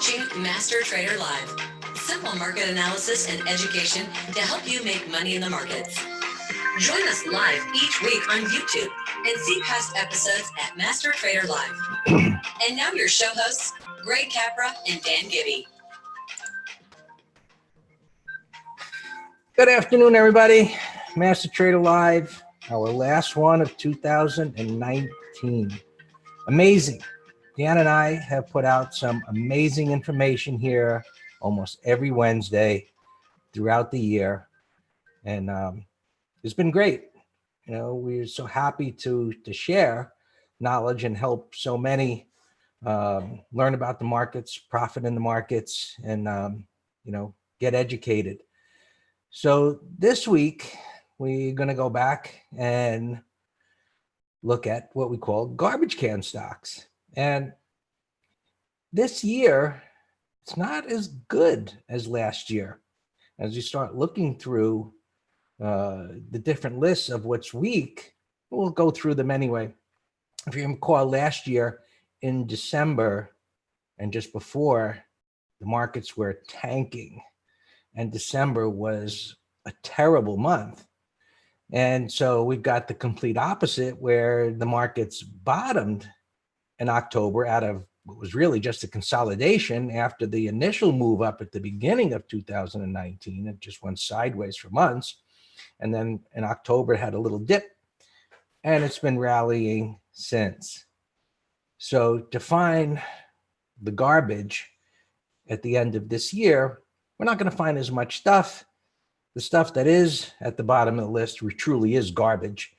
watching Master Trader Live. Simple market analysis and education to help you make money in the markets. Join us live each week on YouTube and see past episodes at Master Trader Live. And now your show hosts, Greg Capra and Dan Gibby. Good afternoon, everybody. Master Trader Live, our last one of 2019. Amazing. Dan and I have put out some amazing information here almost every Wednesday throughout the year. And it's been great. You know, we're so happy to share knowledge and help so many learn about the markets, profit in the markets, and, get educated. So this week, we're going to go back and look at what we call garbage can stocks. And this year, it's not as good as last year. As you start looking through the different lists of what's weak, we'll go through them anyway. If you recall, last year in December and just before, the markets were tanking. And December was a terrible month. And so we've got the complete opposite, where the markets bottomed in October out of what was really just a consolidation after the initial move up at the beginning of 2019. It just went sideways for months. And then in October, it had a little dip, and it's been rallying since. So to find the garbage at the end of this year, we're not going to find as much stuff. The stuff that is at the bottom of the list truly is garbage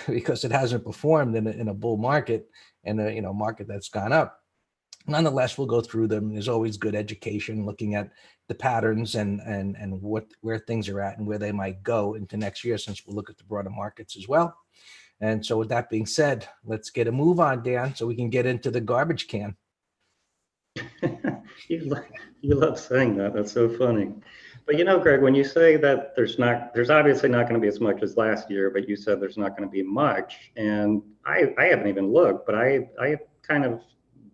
because it hasn't performed in a bull market and a market that's gone up. Nonetheless, we'll go through them. There's always good education looking at the patterns and where things are at and where they might go into next year, since we'll look at the broader markets as well. And so with that being said, let's get a move on, Dan, so we can get into the garbage can. You love saying that. That's so funny. But Greg, when you say that there's obviously not going to be as much as last year, but you said there's not going to be much, and I haven't even looked, but I kind of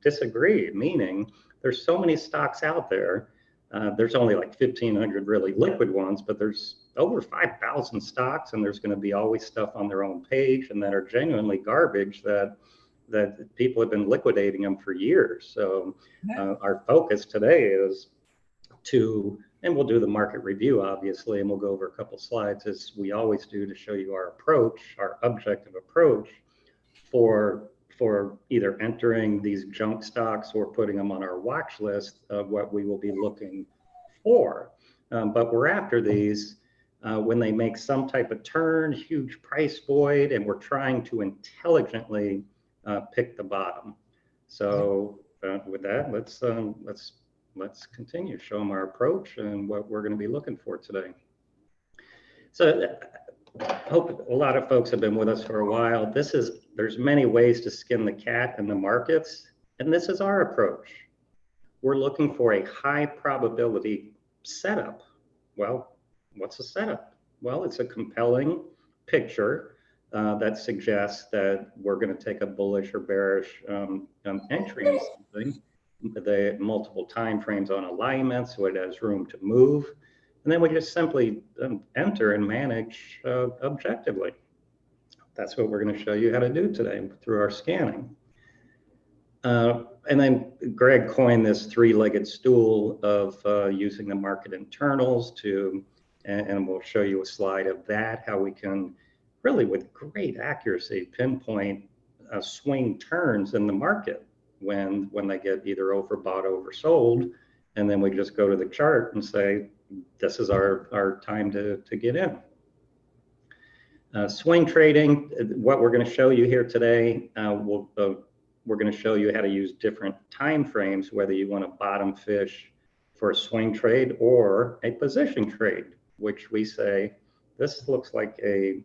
disagree, meaning there's so many stocks out there. There's only like 1,500 really liquid ones, but there's over 5,000 stocks, and there's going to be always stuff on their own page and that are genuinely garbage that people have been liquidating them for years. So our focus today is and we'll do the market review, obviously, and we'll go over a couple slides, as we always do, to show you our approach, our objective approach for either entering these junk stocks or putting them on our watch list of what we will be looking for. But we're after these when they make some type of turn, huge price void, and we're trying to intelligently pick the bottom. So with that, let's continue, show them our approach and what we're going to be looking for today. So I hope a lot of folks have been with us for a while. There's many ways to skin the cat in the markets, and this is our approach. We're looking for a high probability setup. Well, what's a setup? Well, it's a compelling picture that suggests that we're going to take a bullish or bearish entry in something. The multiple time frames on alignment, so it has room to move. And then we just simply enter and manage objectively. That's what we're going to show you how to do today through our scanning. And then Greg coined this three-legged stool of using the market internals and we'll show you a slide of that, how we can really with great accuracy pinpoint swing turns in the market when they get either overbought, oversold, and then we just go to the chart and say, this is our time to get in. Swing trading, what we're going to show you here today, we're going to show you how to use different time frames, whether you want to bottom fish for a swing trade or a position trade, which we say, this looks like a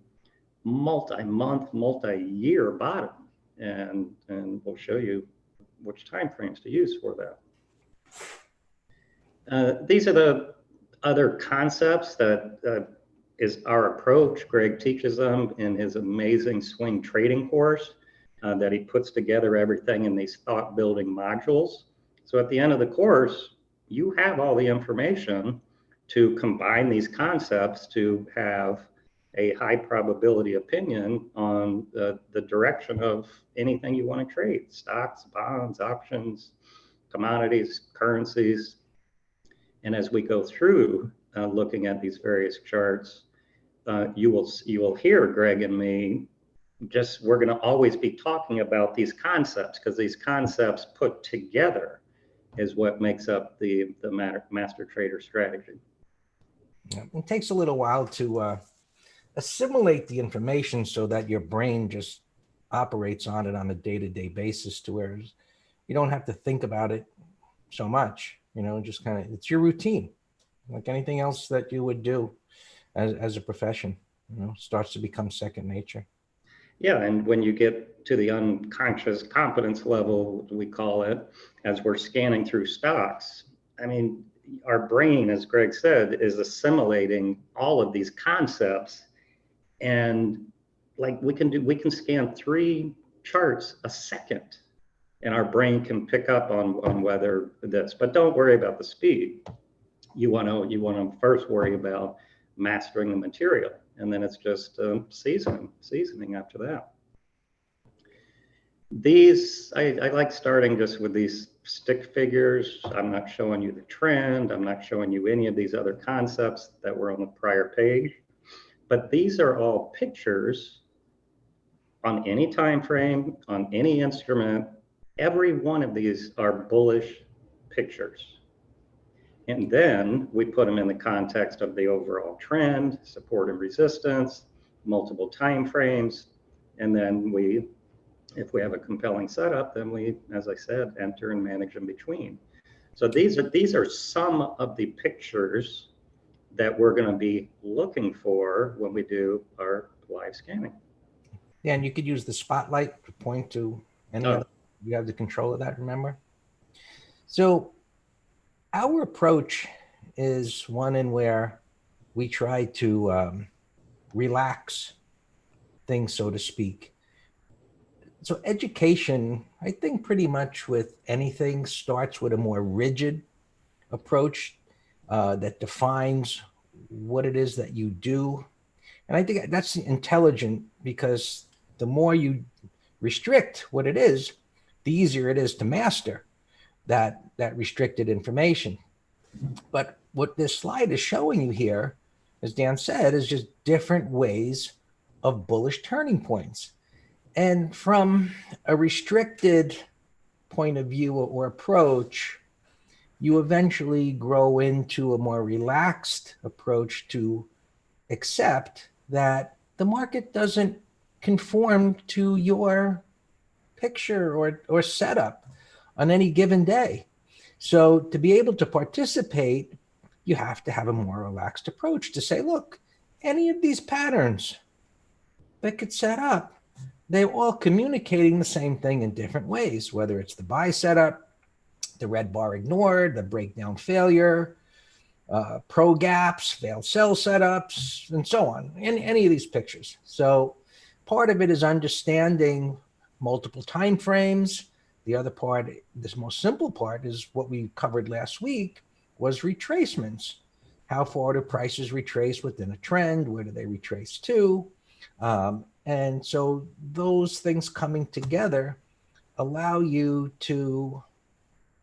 multi-month, multi-year bottom, and we'll show you which time frames to use for that. These are the other concepts that is our approach. Greg teaches them in his amazing swing trading course that he puts together everything in these thought building modules. So at the end of the course, you have all the information to combine these concepts to have a high probability opinion on the direction of anything you want to trade: stocks, bonds, options, commodities, currencies. And as we go through looking at these various charts, you will hear Greg and me we're going to always be talking about these concepts, because these concepts put together is what makes up the master trader strategy. Yeah, it takes a little while to assimilate the information so that your brain just operates on it on a day-to-day basis, to where you don't have to think about it so much, just kind of, it's your routine, like anything else that you would do as a profession, starts to become second nature. Yeah, and when you get to the unconscious competence level, we call it, as we're scanning through stocks, I mean, our brain, as Greg said, is assimilating all of these concepts. And like we can scan 3 charts a second, and our brain can pick up on whether this. But don't worry about the speed. You want to first worry about mastering the material, and then it's just seasoning after that. These, I like starting just with these stick figures. I'm not showing you the trend. I'm not showing you any of these other concepts that were on the prior page, but these are all pictures on any time frame, on any instrument. Every one of these are bullish pictures. And then we put them in the context of the overall trend, support and resistance, multiple time frames. And then if we have a compelling setup, then we, as I said, enter and manage in between. So these are some of the pictures that we're going to be looking for when we do our live scanning. Yeah, and you could use the spotlight to point to any other. You have the control of that, remember? So our approach is one in where we try to relax things, so to speak. So education, I think pretty much with anything, starts with a more rigid approach that defines what it is that you do. And I think that's intelligent, because the more you restrict what it is, the easier it is to master that restricted information. But what this slide is showing you here, as Dan said, is just different ways of bullish turning points. And from a restricted point of view or approach, you eventually grow into a more relaxed approach to accept that the market doesn't conform to your picture or setup on any given day. So to be able to participate, you have to have a more relaxed approach to say, look, any of these patterns that could set up, they're all communicating the same thing in different ways, whether it's the buy setup, the red bar ignored, the breakdown failure, pro gaps, failed sell setups, and so on, in any of these pictures. So part of it is understanding multiple time frames. The other part, this most simple part, is what we covered last week, was retracements. How far do prices retrace within a trend? Where do they retrace to? And so those things coming together allow you to,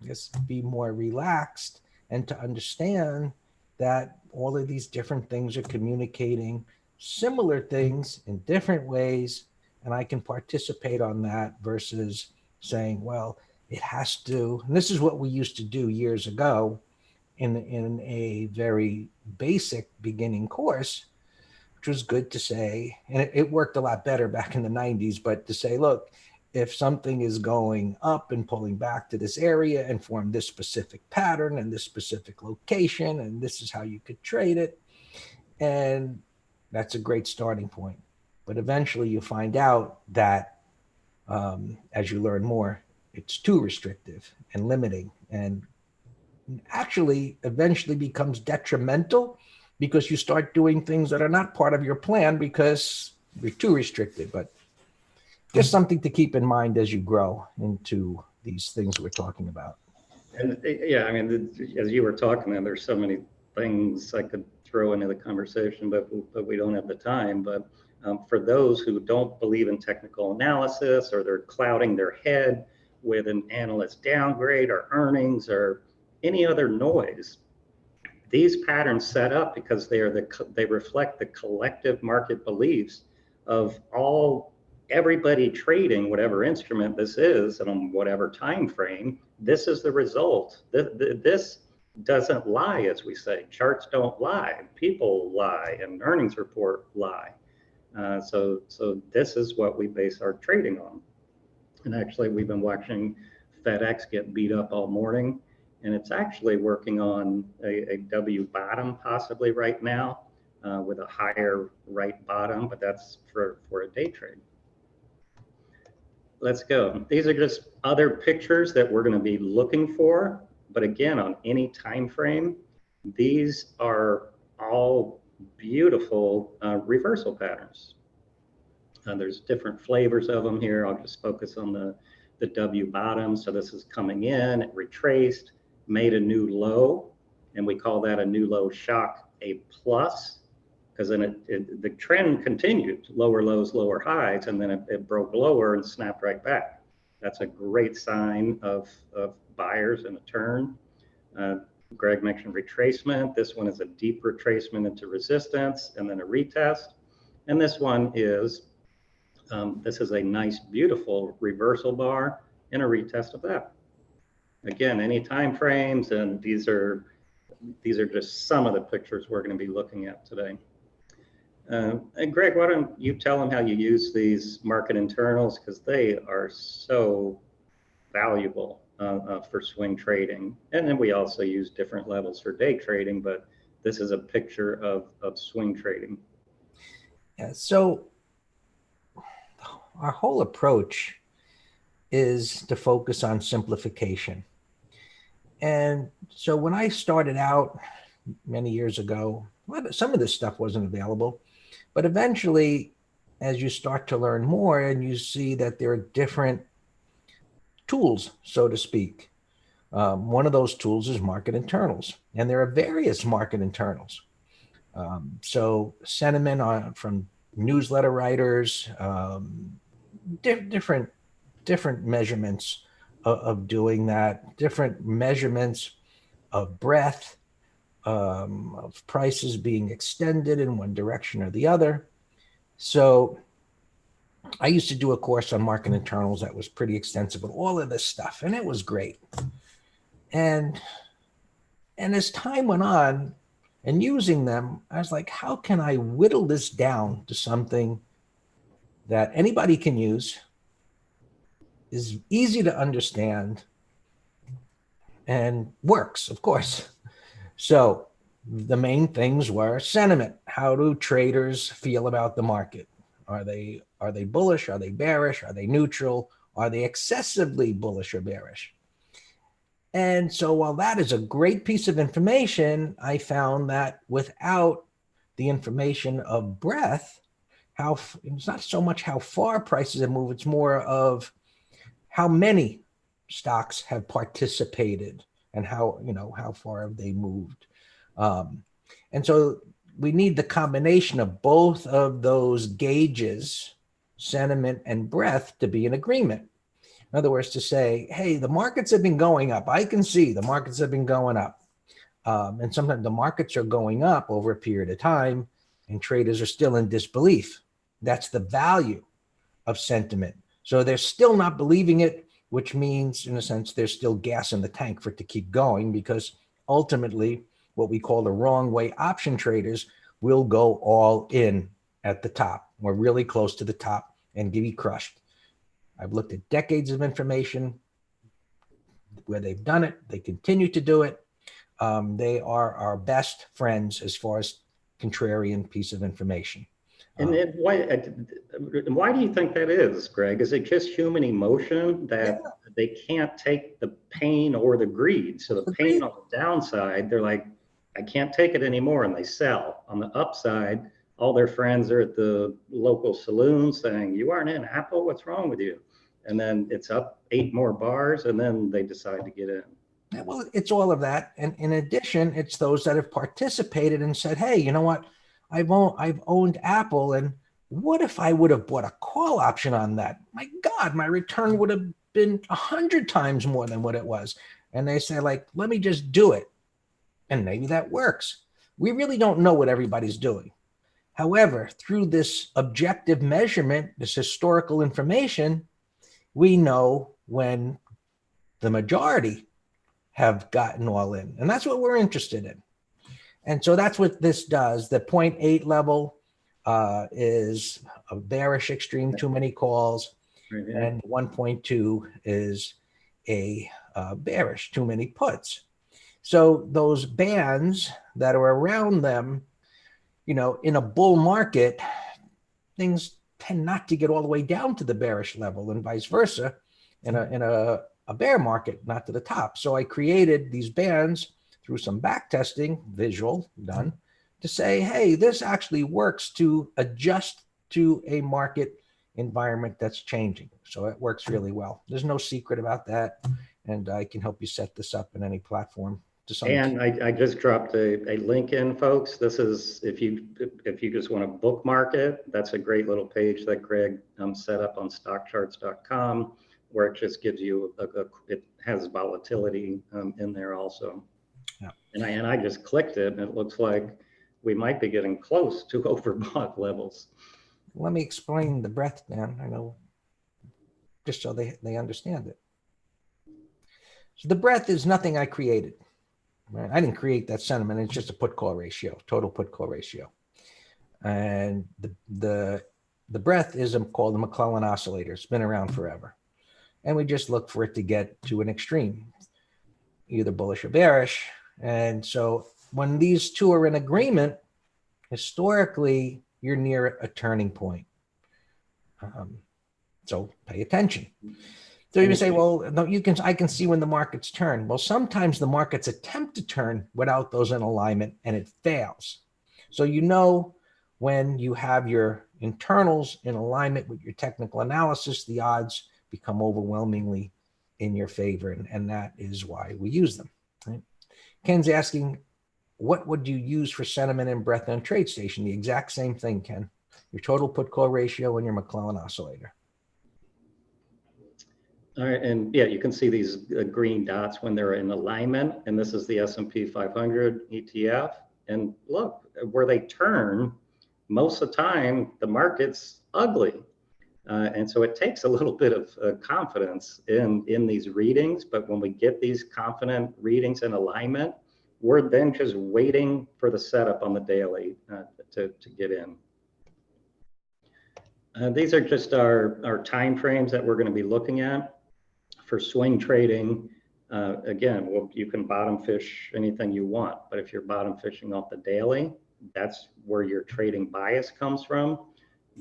I guess, be more relaxed and to understand that all of these different things are communicating similar things in different ways, and I can participate on that versus saying, well, it has to, and this is what we used to do years ago in a very basic beginning course, which was good to say, and it worked a lot better back in the 90s, but to say, look, if something is going up and pulling back to this area and form this specific pattern and this specific location, and this is how you could trade it, and that's a great starting point. But eventually you find out that as you learn more, it's too restrictive and limiting, and actually eventually becomes detrimental because you start doing things that are not part of your plan because you're too restricted. But just something to keep in mind as you grow into these things we're talking about. And yeah, I mean, as you were talking, and there's so many things I could throw into the conversation, but we don't have the time. But for those who don't believe in technical analysis, or they're clouding their head with an analyst downgrade or earnings or any other noise, these patterns set up because they reflect the collective market beliefs of everybody trading whatever instrument this is and on whatever time frame. This is the result. This doesn't lie, as we say. Charts don't lie. People lie, and earnings report lie. So this is what we base our trading on. And actually, we've been watching FedEx get beat up all morning, and it's actually working on a W bottom possibly right now with a higher right bottom, but that's for a day trade. Let's go. These are just other pictures that we're going to be looking for, but again, on any time frame, these are all beautiful reversal patterns. There's different flavors of them here. I'll just focus on the W bottom. So this is coming in, it retraced, made a new low, and we call that a new low shock a plus, because then the trend continued, lower lows, lower highs, and then it broke lower and snapped right back. That's a great sign of buyers in a turn. Greg mentioned retracement. This one is a deep retracement into resistance and then a retest. And this one is, this is a nice, beautiful reversal bar and a retest of that. Again, any time frames, and these are just some of the pictures we're going to be looking at today. And Greg, why don't you tell them how you use these market internals, because they are so valuable for swing trading. And then we also use different levels for day trading, but this is a picture of swing trading. Yeah, so our whole approach is to focus on simplification. And so when I started out many years ago, some of this stuff wasn't available, but eventually, as you start to learn more and you see that there are different tools, so to speak, one of those tools is market internals, and there are various market internals. So sentiment from newsletter writers, different measurements of doing that, different measurements of breadth, of prices being extended in one direction or the other. So I used to do a course on market internals that was pretty extensive with all of this stuff, and it was great. And as time went on and using them, I was like, how can I whittle this down to something that anybody can use, is easy to understand, and works, of course. So the main things were sentiment. How do traders feel about the market? Are they bullish? Are they bearish? Are they neutral? Are they excessively bullish or bearish? And so while that is a great piece of information, I found that without the information of breadth, it's not so much how far prices have moved, it's more of how many stocks have participated and how far have they moved. And so we need the combination of both of those gauges, sentiment and breadth, to be in agreement. In other words, to say, hey, the markets have been going up. I can see the markets have been going up. And sometimes the markets are going up over a period of time and traders are still in disbelief. That's the value of sentiment. So they're still not believing it, which means, in a sense, there's still gas in the tank for it to keep going, because ultimately what we call the wrong way option traders will go all in at the top. We're really close to the top and get crushed. I've looked at decades of information where they've done it. They continue to do it. They are our best friends as far as contrarian piece of information. And why do you think that is, Greg? Is it just human emotion that they can't take the pain or the greed? So the pain on the downside, they're like, I can't take it anymore, and they sell. On the upside, all their friends are at the local saloon saying, you aren't in Apple, what's wrong with you? And then it's up 8 more bars, and then they decide to get in. Well, it's all of that. And in addition, it's those that have participated and said, hey, you know what? I've owned Apple, and what if I would have bought a call option on that? My God, my return would have been 100 times more than what it was. And they say, like, let me just do it. And maybe that works. We really don't know what everybody's doing. However, through this objective measurement, this historical information, we know when the majority have gotten all in. And that's what we're interested in. And so that's what this does. The 0.8 level is a bearish extreme, too many calls. Right, yeah. And 1.2 is a bearish, too many puts. So those bands that are around them, you know, in a bull market, things tend not to get all the way down to the bearish level, and vice versa in a bear market, not to the top. So I created these bands through some back testing, visual done, to say, hey, this actually works to adjust to a market environment that's changing. So it works really well. There's no secret about that. And I can help you set this up in any platform. And I just dropped a link in, folks. This is, if you just want to bookmark it, that's a great little page that Greg set up on stockcharts.com, where it just gives you it has volatility in there also. Yeah. And I just clicked it, and it looks like we might be getting close to overbought levels. Let me explain the breadth, Dan. I know, just so they understand it. So the breadth is nothing I created. Right? I didn't create that sentiment. It's just a put-call ratio, total put-call ratio. And the breadth is called the McClellan oscillator. It's been around forever. And we just look for it to get to an extreme, either bullish or bearish. And so when these two are in agreement, historically, you're near a turning point. So pay attention. So you can say, well, no, I can see when the markets turn. Well, sometimes the markets attempt to turn without those in alignment, and it fails. So you know when you have your internals in alignment with your technical analysis, the odds become overwhelmingly in your favor, and that is why we use them. Right? Ken's asking, what would you use for sentiment and breadth on TradeStation? The exact same thing, Ken. Your total put-call ratio and your McClellan oscillator. All right, and yeah, you can see these green dots when they're in alignment, and this is the S&P 500 ETF. And look, where they turn, most of the time, the market's ugly. And so it takes a little bit of confidence in these readings, but when we get these confident readings in alignment, we're then just waiting for the setup on the daily to get in. These are just our time frames that we're going to be looking at. For swing trading, again, you can bottom fish anything you want, but if you're bottom fishing off the daily, that's where your trading bias comes from.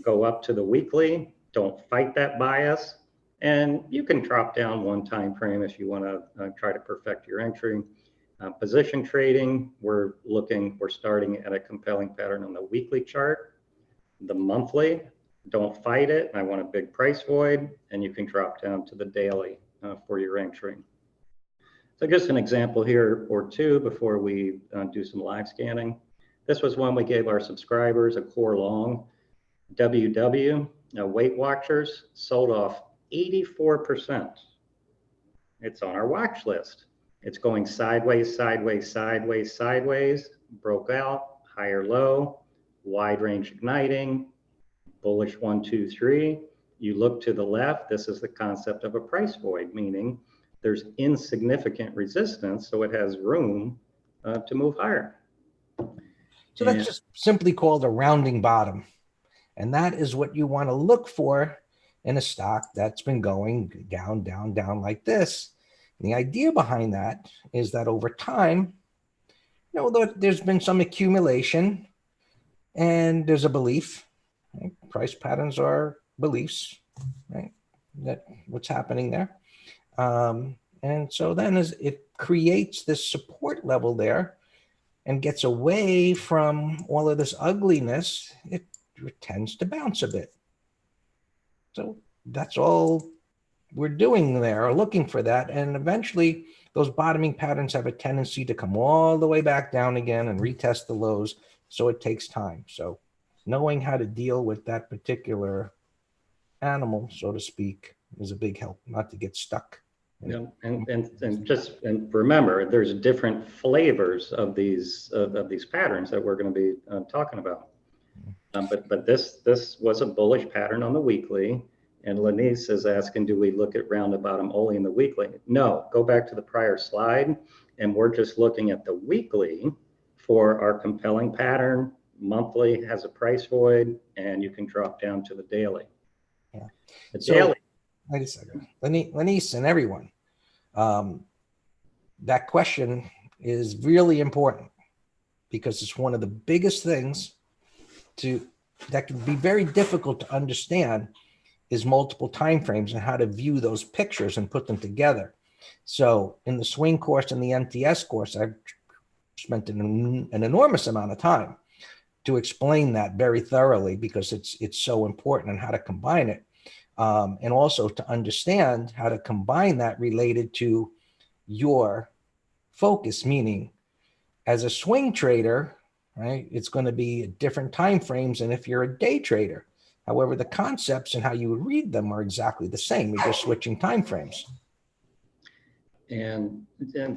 Go up to the weekly, don't fight that bias, and you can drop down one time frame if you want to try to perfect your entry. Position trading, we're starting at a compelling pattern on the weekly chart. The monthly, don't fight it. I want a big price void, and you can drop down to the daily for your entry. So just an example here or two before we do some live scanning. This was one we gave our subscribers, a core long. WW, Weight Watchers, sold off 84%. It's on our watch list. It's going sideways, sideways, sideways, sideways, broke out, higher low, wide range igniting, bullish 1, 2, 3. You look to the left, this is the concept of a price void, meaning there's insignificant resistance, so it has room to move higher. So that's just simply called a rounding bottom. And that is what you want to look for in a stock that's been going down, down, down like this. And the idea behind that is that over time, you know, there's been some accumulation and there's a belief. Right? Price patterns are beliefs, right? That what's happening there. And so then as it creates this support level there and gets away from all of this ugliness, it tends to bounce a bit. So that's all we're doing there, or looking for that. And eventually those bottoming patterns have a tendency to come all the way back down again and retest the lows. So it takes time. So knowing how to deal with that particular animal, so to speak, is a big help, not to get stuck. Yeah, and remember, there's different flavors of these patterns that we're going to be talking about. But this was a bullish pattern on the weekly, and Lanice is asking, do we look at round and bottom only in the weekly? No, go back to the prior slide, and we're just looking at the weekly for our compelling pattern. Monthly has a price void, and you can drop down to the daily. Yeah. The So, daily. wait a second, Lanice and everyone, that question is really important because it's one of the biggest things that can be very difficult to understand is multiple time frames and how to view those pictures and put them together. So in the swing course and the MTS course, I've spent an enormous amount of time to explain that very thoroughly because it's so important and how to combine it. And also to understand how to combine that related to your focus, meaning as a swing trader, right, it's going to be different time frames than if you're a day trader. However, the concepts and how you would read them are exactly the same. You're just switching time frames. And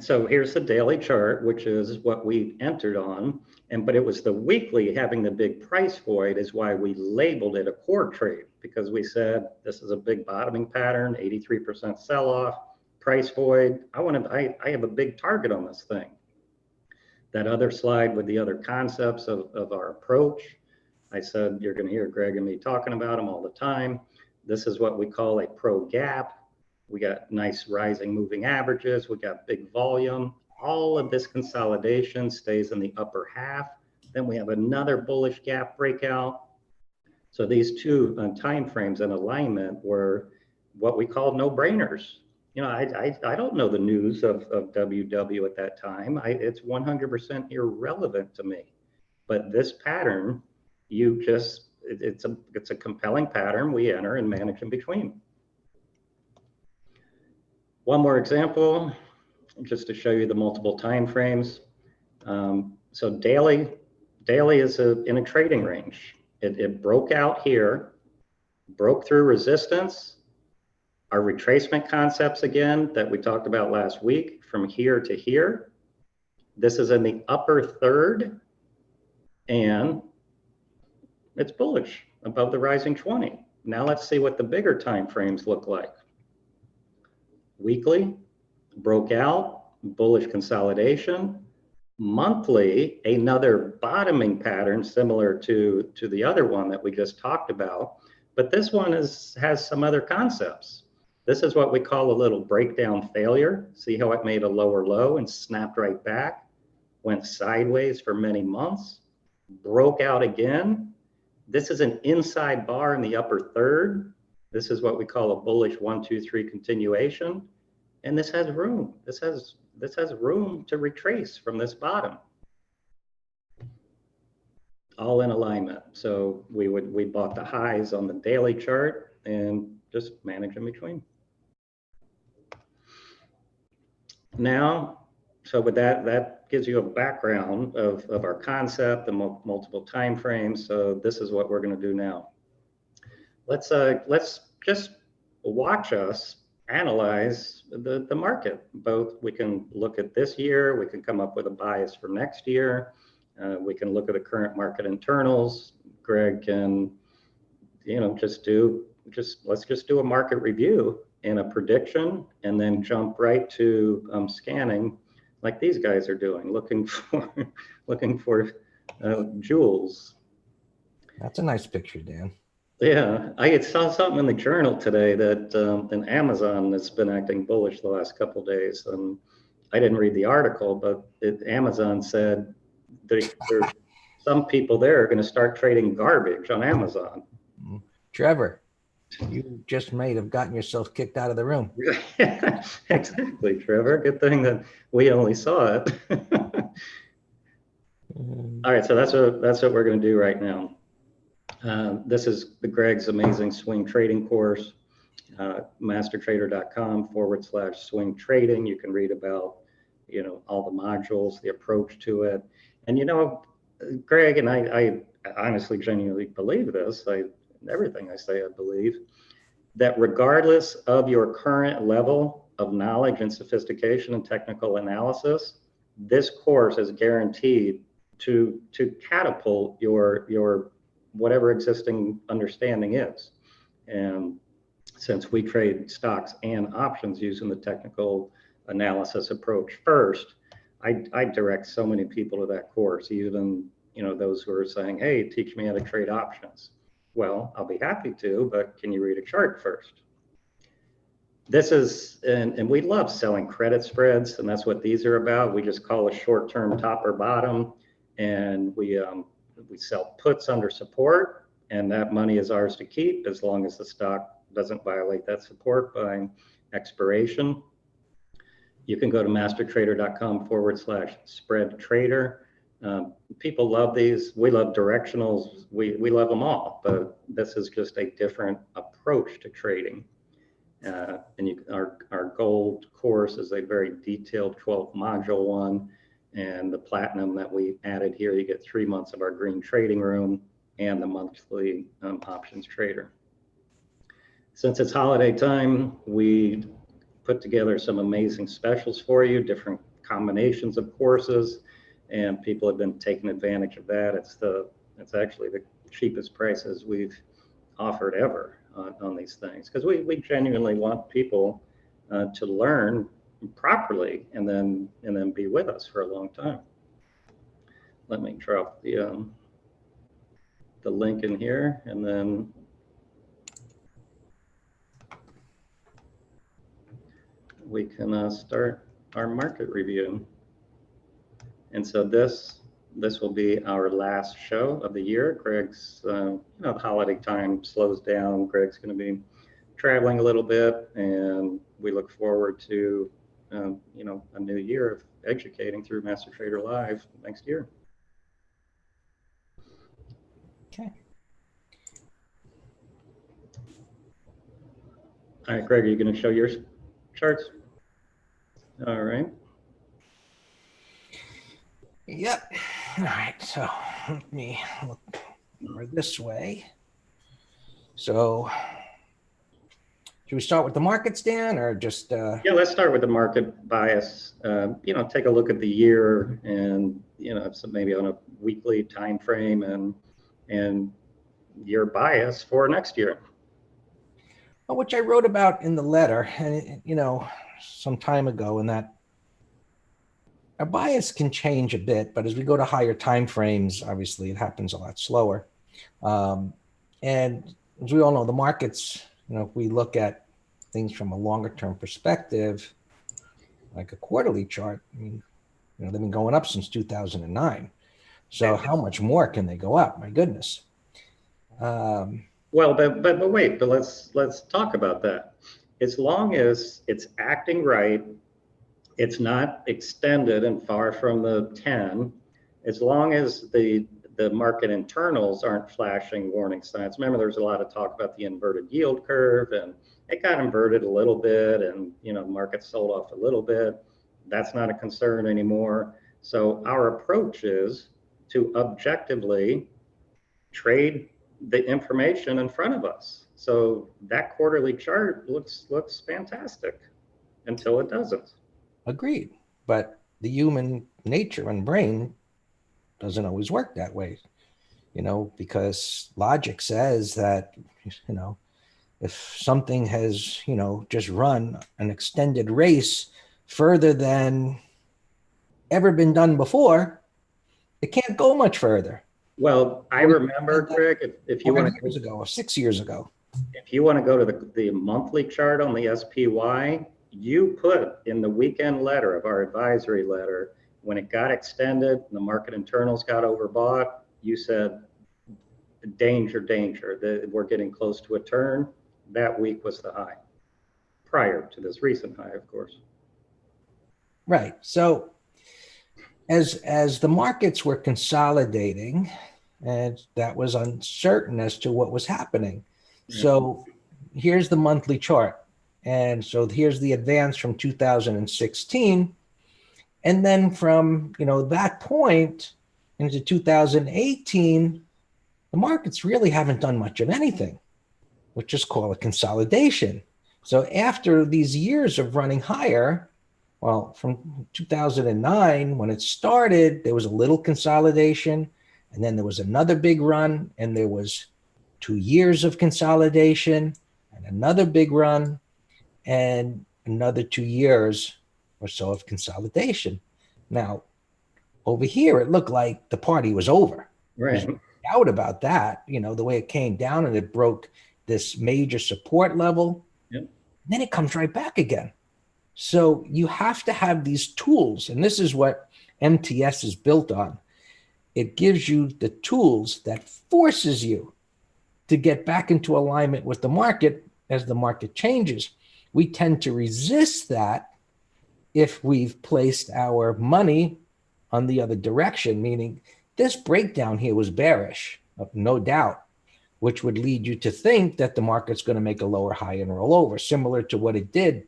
so here's the daily chart, which is what we entered on. But it was the weekly having the big price void is why we labeled it a core trade, because we said this is a big bottoming pattern, 83% sell off, price void. I have a big target on this thing. That other slide with the other concepts of our approach, I said, you're going to hear Greg and me talking about them all the time. This is what we call a pro gap. We got nice rising moving averages. We got big volume. All of this consolidation stays in the upper half. Then we have another bullish gap breakout. So these two time frames in alignment were what we call no-brainers. You know, I don't know the news of WW at that time. It's 100% irrelevant to me. But this pattern, it's a compelling pattern. We enter and manage in between. One more example, just to show you the multiple time frames. So daily is in a trading range. It broke out here, broke through resistance. Our retracement concepts again that we talked about last week from here to here. This is in the upper third and it's bullish above the rising 20. Now let's see what the bigger time frames look like. Weekly broke out, bullish consolidation. Monthly, another bottoming pattern similar to the other one that we just talked about, but this one has some other concepts. This is what we call a little breakdown failure. See how it made a lower low and snapped right back, went sideways for many months, broke out again. This is an inside bar in the upper third. This is what we call a bullish 1, 2, 3 continuation. And this has room. This has room to retrace from this bottom. All in alignment. So we bought the highs on the daily chart and just manage in between. Now, so with that gives you a background of our concept, the multiple time frames. So this is what we're going to do now. Let's just watch us analyze the market. Both we can look at this year, we can come up with a bias for next year. We can look at the current market internals. Greg can, let's just do a market review and a prediction, and then jump right to scanning, like these guys are doing, looking for jewels. That's a nice picture, Dan. Yeah, I saw something in the journal today that an Amazon has been acting bullish the last couple of days, and I didn't read the article, but Amazon said there's some people there are going to start trading garbage on Amazon. Trevor, you just might have gotten yourself kicked out of the room. Exactly, Trevor. Good thing that we only saw it. All right, so that's what we're going to do right now. This is Greg's amazing swing trading course. mastertrader.com/swing trading. You can read about, all the modules, the approach to it. And, Greg, and I honestly, genuinely believe this. Everything I say, I believe that regardless of your current level of knowledge and sophistication and technical analysis, this course is guaranteed to catapult your whatever existing understanding is. And since we trade stocks and options using the technical analysis approach first, I direct so many people to that course, even those who are saying, hey, teach me how to trade options. Well, I'll be happy to, but can you read a chart first? This is, and we love selling credit spreads, and that's what these are about. We just call a short-term top or bottom, and we sell puts under support, and that money is ours to keep as long as the stock doesn't violate that support by expiration. You can go to mastertrader.com/spread trader. People love these. We love directionals. We love them all, but this is just a different approach to trading. And our gold course is a very detailed 12 module one. And the platinum that we added here, you get 3 months of our green trading room and the monthly options trader. Since it's holiday time, we put together some amazing specials for you, different combinations of courses, and people have been taking advantage of that. It's actually the cheapest prices we've offered ever on these things, because we genuinely want people to learn properly and then be with us for a long time. Let me drop the link in here, and then we can start our market review. And so this will be our last show of the year. Greg's, the holiday time slows down. Greg's going to be traveling a little bit, and we look forward to, a new year of educating through Master Trader Live next year. Okay. All right, Greg, are you going to show your charts? All right. Yep. All right. So let me look over this way. So should we start with the markets, Dan, or just? Yeah, let's start with the market bias. Take a look at the year, and so maybe on a weekly time frame, and your bias for next year. Well, which I wrote about in the letter, and some time ago, in that our bias can change a bit, but as we go to higher time frames, obviously it happens a lot slower. And as we all know, the markets, if we look at things from a longer term perspective, like a quarterly chart, I mean, they've been going up since 2009. So how much more can they go up? My goodness. Well, but wait, but let's talk about that. As long as it's acting right, it's not extended and far from the 10, as long as the market internals aren't flashing warning signs. Remember, there's a lot of talk about the inverted yield curve, and it got inverted a little bit, and the market sold off a little bit. That's not a concern anymore. So our approach is to objectively trade the information in front of us. So that quarterly chart looks fantastic until it doesn't. Agreed. But the human nature and brain doesn't always work that way, because logic says that, if something has, just run an extended race further than ever been done before, it can't go much further. Well, I remember, Greg, if you want to, 5 years ago or 6 years ago, if you want to go to the monthly chart on the SPY, you put in the weekend letter of our advisory letter, when it got extended, the market internals got overbought, you said, danger, that we're getting close to a turn. That week was the high, prior to this recent high, of course. Right. So as the markets were consolidating, and that was uncertain as to what was happening. So, here's the monthly chart. And so here's the advance from 2016. And then from, that point into 2018, the markets really haven't done much of anything, which is called a consolidation. So after these years of running higher, well, from 2009, when it started, there was a little consolidation, and then there was another big run, and there was 2 years of consolidation, and another big run, and another 2 years or so of consolidation. Now, over here, it looked like the party was over. Right. There's no doubt about that, the way it came down and it broke this major support level. Yep. Then it comes right back again. So you have to have these tools, and this is what MTS is built on. It gives you the tools that forces you to get back into alignment with the market as the market changes. We tend to resist that if we've placed our money on the other direction, meaning this breakdown here was bearish, no doubt, which would lead you to think that the market's going to make a lower high and roll over, similar to what it did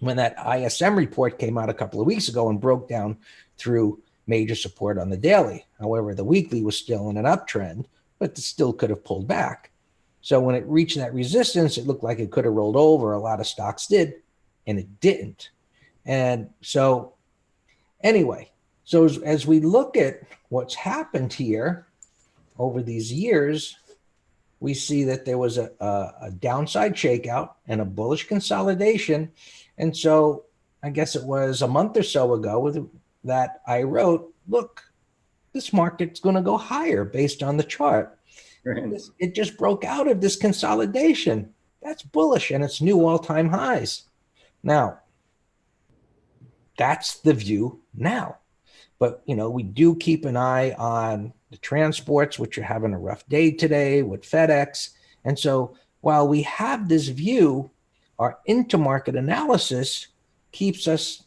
when that ISM report came out a couple of weeks ago and broke down through major support on the daily. However, the weekly was still in an uptrend, but it still could have pulled back. So when it reached that resistance, it looked like it could have rolled over. A lot of stocks did, and it didn't. And so anyway, so as we look at what's happened here over these years, we see that there was a downside shakeout and a bullish consolidation. And so I guess it was a month or so ago that I wrote, look, this market's going to go higher based on the chart. Right. It just broke out of this consolidation. That's bullish, and it's new all-time highs. Now, that's the view now. But, we do keep an eye on the transports, which are having a rough day today with FedEx. And so while we have this view, our intermarket analysis keeps us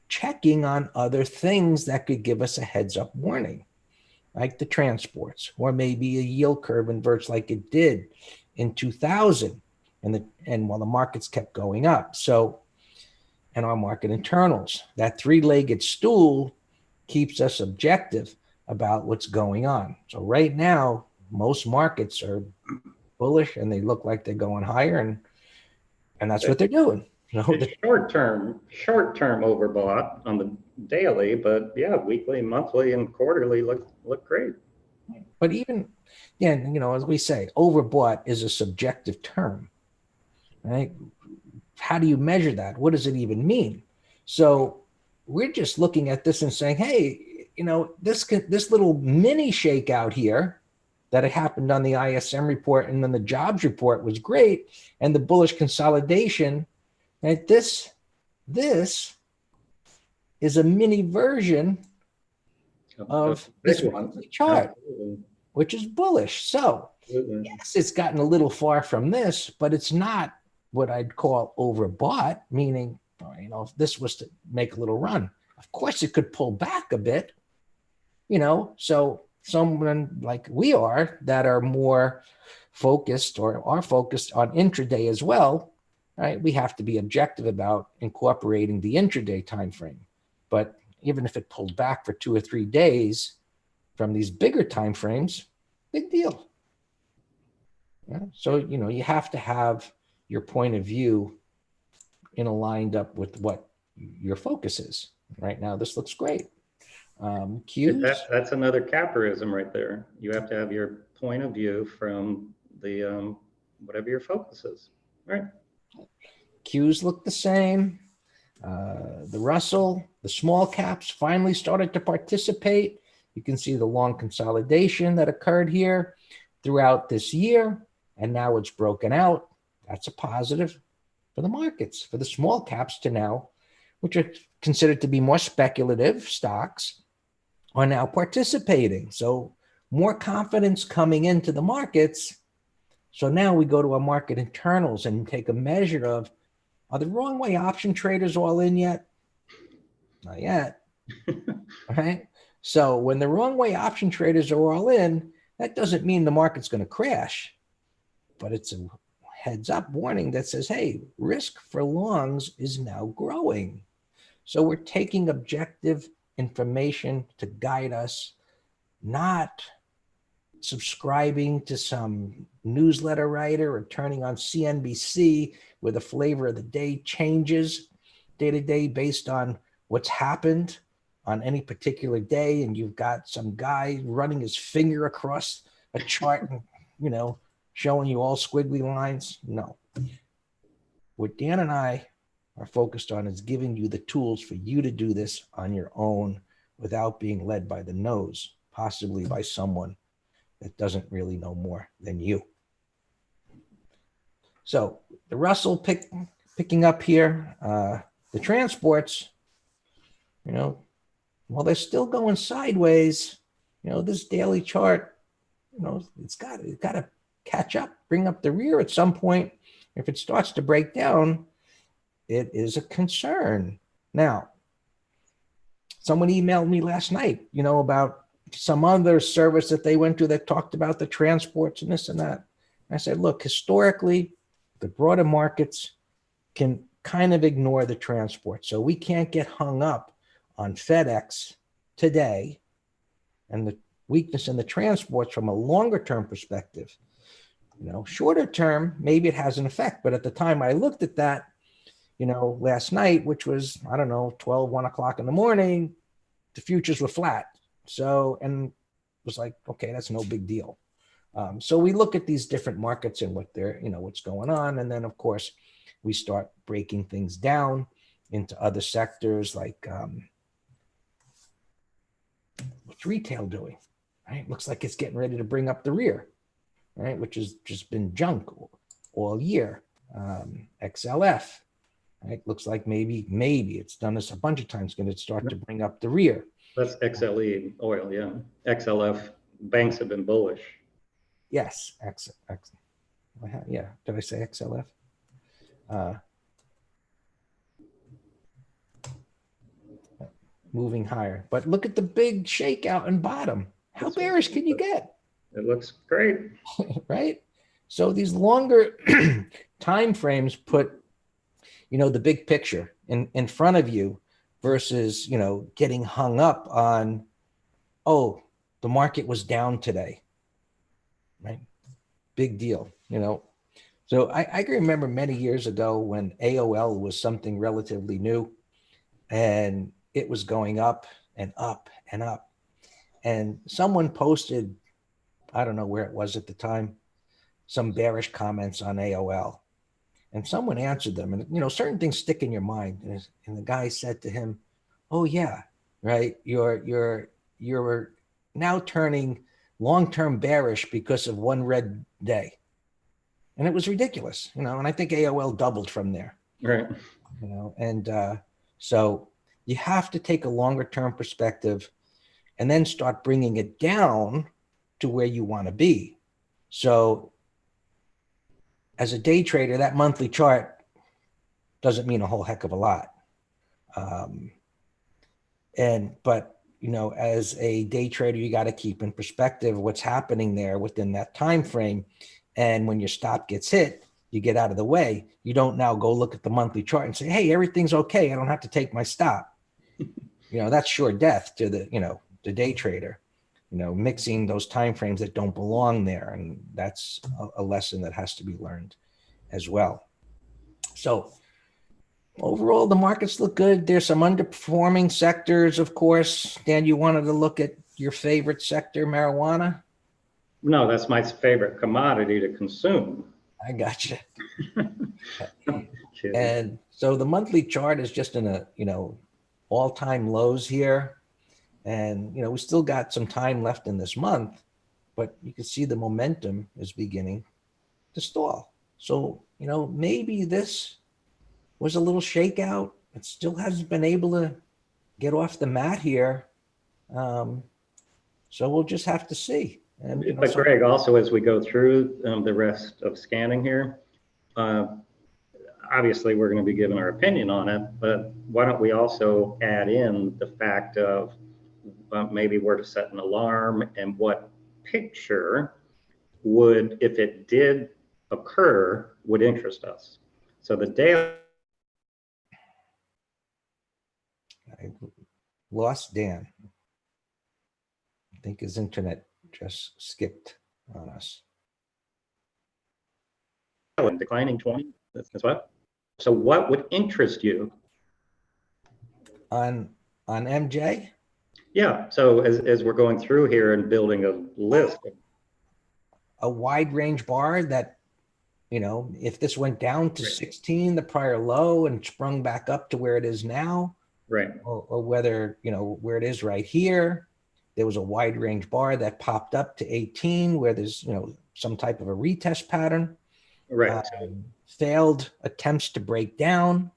checking on other things that could give us a heads up warning, like the transports, or maybe a yield curve inverts like it did in 2000, and while the markets kept going up. So, and our market internals, that three-legged stool keeps us objective about what's going on. So right now, most markets are bullish and they look like they're going higher, and that's what they're doing. Short term overbought on the daily, but yeah, weekly, monthly, and quarterly look great. But even, as we say, overbought is a subjective term, right? How do you measure that? What does it even mean? So we're just looking at this and saying, hey, this little mini shakeout here that had happened on the ISM report and then the jobs report was great, and the bullish consolidation, right? This is a mini version of this chart, which is bullish. So yes, it's gotten a little far from this, but it's not what I'd call overbought, meaning, if this was to make a little run, of course it could pull back a bit, so someone like we are that are more focused or are focused on intraday as well, right? We have to be objective about incorporating the intraday time frame. But even if it pulled back for 2 or 3 days from these bigger time frames, big deal. Yeah? So, you have to have your point of view aligned up with what your focus is. Right now, this looks great. Cues. That's another capitalism right there. You have to have your point of view from the whatever your focus is. Right. Cues look the same. The Russell, the small caps finally started to participate. You can see the long consolidation that occurred here throughout this year, and now it's broken out. That's a positive for the markets, for the small caps to now, which are considered to be more speculative stocks, are now participating. So more confidence coming into the markets. So now we go to our market internals and take a measure of, are the wrong way option traders all in yet? Not yet. All right. So when the wrong way option traders are all in, that doesn't mean the market's going to crash, but it's a heads up warning that says, hey, risk for longs is now growing. So we're taking objective information to guide us, not subscribing to some newsletter writer or turning on CNBC where the flavor of the day changes day to day based on what's happened on any particular day. And you've got some guy running his finger across a chart and, you know, showing you all squiggly lines. No. What Dan and I are focused on is giving you the tools for you to do this on your own without being led by the nose, possibly by someone that doesn't really know more than you. So the Russell picking up here, the transports, you know, while they're still going sideways, you know, this daily chart, you know, it's got to catch up, bring up the rear at some point. If it starts to break down, it is a concern. Now, someone emailed me last night, you know, about some other service that they went to that talked about the transports and this and that. I said, look, historically, the broader markets can kind of ignore the transport. So we can't get hung up on FedEx today and the weakness in the transports from a longer term perspective. You know, shorter term, maybe it has an effect. But at the time I looked at that, you know, last night, which was, I don't know, 1 o'clock in the morning, the futures were flat. So, and it was like, okay, that's no big deal. So we look at these different markets and what they're, you know, what's going on. And then of course we start breaking things down into other sectors like what's retail doing, right? Looks like it's getting ready to bring up the rear, right? Which has just been junk all year. XLF, right? Looks like maybe it's done this a bunch of times, going to start to bring up the rear. That's XLE oil, yeah. XLF banks have been bullish. Yes, yeah. Did I say XLF? Moving higher, but look at the big shakeout and bottom. How bearish can you get? It looks great, right? So these longer time frames put, you know, the big picture in front of you versus, you know, getting hung up on, oh, the market was down today, right? Big deal, you know. So I can remember many years ago when AOL was something relatively new and it was going up and up and up. And someone posted, I don't know where it was at the time, some bearish comments on AOL. And someone answered them. And, you know, certain things stick in your mind. And the guy said to him, oh, yeah, right. You're now turning long-term bearish because of one red day. And it was ridiculous, you know, and I think AOL doubled from there. right? You know, and so you have to take a longer term perspective and then start bringing it down to where you want to be. So as a day trader, that monthly chart doesn't mean a whole heck of a lot. But, you know, as a day trader, you got to keep in perspective what's happening there within that time frame. And when your stop gets hit, you get out of the way. You don't now go look at the monthly chart and say, hey, everything's okay. I don't have to take my stop. You know, that's sure death to the, you know, the day trader, you know, mixing those time frames that don't belong there. And that's a lesson that has to be learned as well. So overall, the markets look good. There's some underperforming sectors, of course. Dan, you wanted to look at your favorite sector, marijuana? No, that's my favorite commodity to consume. I got you. And so the monthly chart is just in a, you know, all-time lows here. And, you know, we still got some time left in this month, but you can see the momentum is beginning to stall. So, you know, maybe this was a little shakeout. It still hasn't been able to get off the mat here. So we'll just have to see. And, you know, but Greg, also as we go through the rest of scanning here, obviously we're going to be giving our opinion on it, but why don't we also add in the fact of maybe where to set an alarm and what picture would, if it did occur, would interest us. So the daily. I lost Dan. I think his internet just skipped on us. Declining 20, that's what? So what would interest you? On MJ? Yeah, so as we're going through here and building a list. A wide range bar that, you know, if this went down to 16, the prior low, and sprung back up to where it is now, right? Or whether, you know, where it is right here, there was a wide range bar that popped up to 18 where there's, you know, some type of a retest pattern. Right. Failed attempts to break down.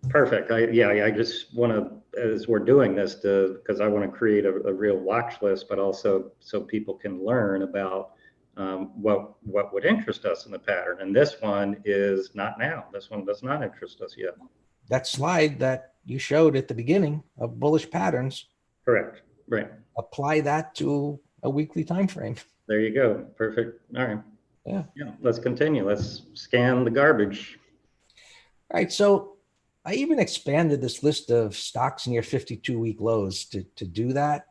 Perfect. I just want to, as we're doing this, because I want to create a real watch list, but also so people can learn about what would interest us in the pattern. And this one is not now. This one does not interest us yet. That slide that you showed at the beginning of bullish patterns. Correct. Right. Apply that to a weekly time frame. There you go. Perfect. All right. Yeah. Let's continue. Let's scan the garbage. All right. So I even expanded this list of stocks near 52-week lows to do that.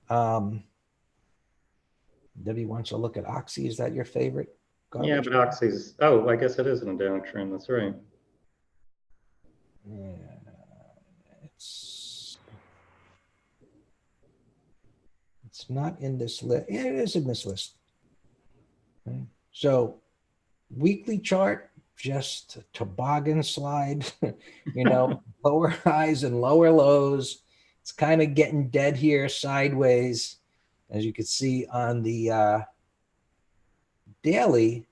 Debbie wants to look at Oxy. Is that your favorite garbage? Yeah, but Oxy's, oh, I guess it is in a downtrend. That's right. Yeah, it's not in this list. Yeah, it is in this list. Okay. So weekly chart, just a toboggan slide, you know, lower highs and lower lows. It's kind of getting dead here sideways. As you can see on the daily,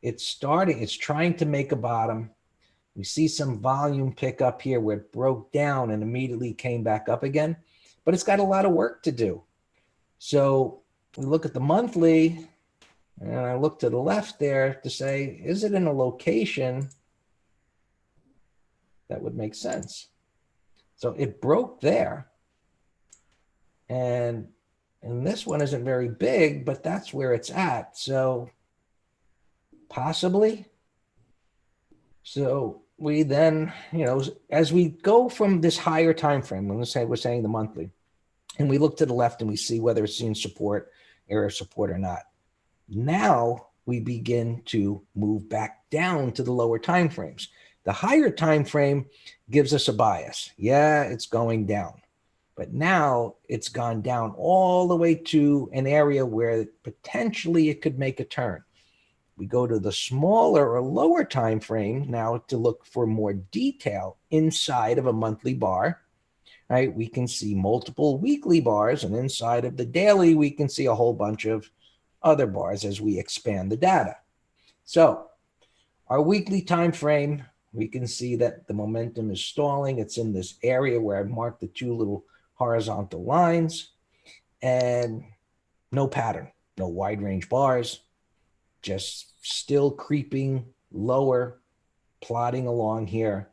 it's trying to make a bottom. We see some volume pick up here where it broke down and immediately came back up again, but it's got a lot of work to do. So we look at the monthly, and I look to the left there to say, is it in a location that would make sense? So it broke there. And this one isn't very big, but that's where it's at. So possibly. So we then, you know, as we go from this higher time frame, we're saying the monthly, and we look to the left and we see whether it's in support, area of support or not. Now we begin to move back down to the lower time frames. The higher time frame gives us a bias. Yeah, it's going down. But now it's gone down all the way to an area where potentially it could make a turn. We go to the smaller or lower time frame now to look for more detail inside of a monthly bar. Right? We can see multiple weekly bars, and inside of the daily, we can see a whole bunch of other bars as we expand the data. So our weekly time frame, we can see that the momentum is stalling. It's in this area where I marked the two little horizontal lines, and no pattern, no wide range bars, just still creeping lower, plodding along here.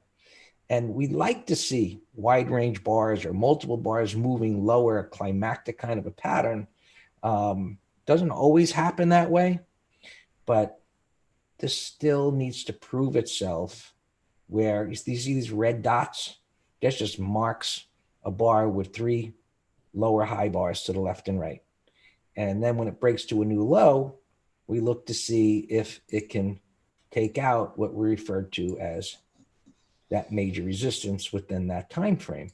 And we like to see wide range bars or multiple bars moving lower, a climactic kind of a pattern. Doesn't always happen that way, but this still needs to prove itself, where you see these red dots, that just marks a bar with three lower high bars to the left and right. And then when it breaks to a new low, we look to see if it can take out what we referred to as that major resistance within that time frame.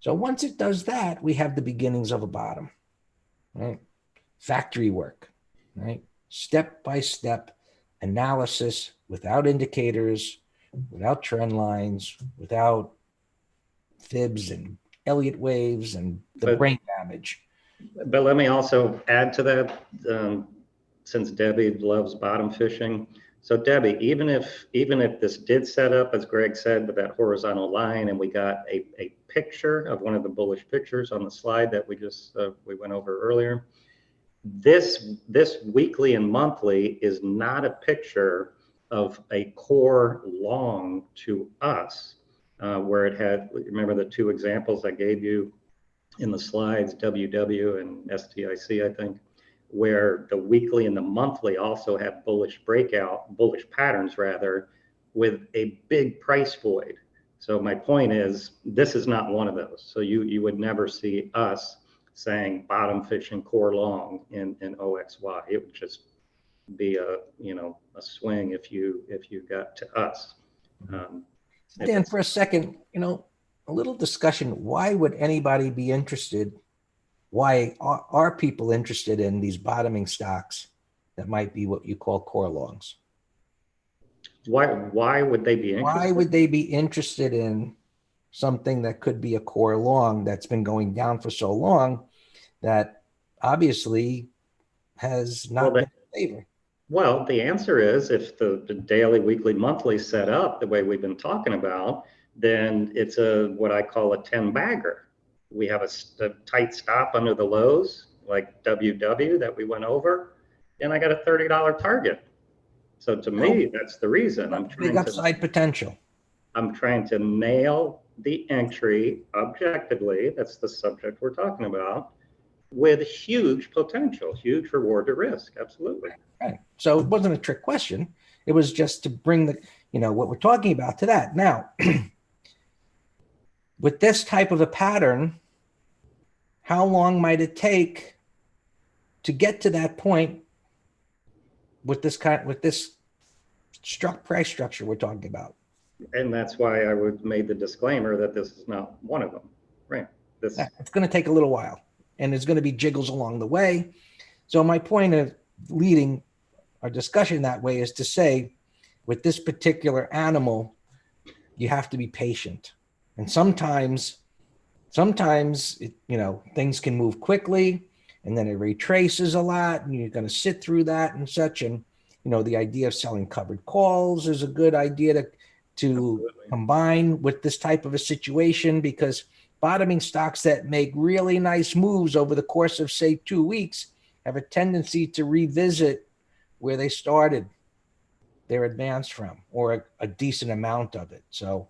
So once it does that, we have the beginnings of a bottom, right? Factory work, right? Step-by-step analysis without indicators, without trend lines, without fibs and Elliott waves and the brain damage. But let me also add to that, since Debbie loves bottom fishing. So Debbie, even if this did set up, as Greg said, with that horizontal line, and we got a picture of one of the bullish pictures on the slide that we just we went over earlier, this weekly and monthly is not a picture of a core long to us, where it had, remember the two examples I gave you in the slides, WW and STIC, I think. where the weekly and the monthly also have bullish patterns rather, with a big price void. So my point is, this is not one of those. So you would never see us saying bottom fishing core long in OXY. It would just be a swing if you got to us. Dan, for a second, a little discussion. Why would anybody be interested? Why are people interested in these bottoming stocks that might be what you call core longs? Why would they be interested? Why would they be interested in something that could be a core long that's been going down for so long that obviously has not been in favor? Well, the answer is, if the daily, weekly, monthly set up the way we've been talking about, then it's what I call a 10 bagger. We have a tight stop under the lows, like WW that we went over, and I got a $30 target. So to me, that's the reason. Big upside potential. I'm trying to nail the entry objectively. That's the subject we're talking about, with huge potential, huge reward to risk. Absolutely. Right. So it wasn't a trick question. It was just to bring what we're talking about to that. Now, with this type of a pattern, how long might it take to get to that point with this price structure we're talking about? And that's why I made the disclaimer that this is not one of them. Right. It's going to take a little while, and there's going to be jiggles along the way. So my point of leading our discussion that way is to say, with this particular animal, you have to be patient. And sometimes things can move quickly, and then it retraces a lot, and you're going to sit through that and such. And the idea of selling covered calls is a good idea to combine with this type of a situation, because bottoming stocks that make really nice moves over the course of, say, 2 weeks have a tendency to revisit where they started their advance from, or a decent amount of it. So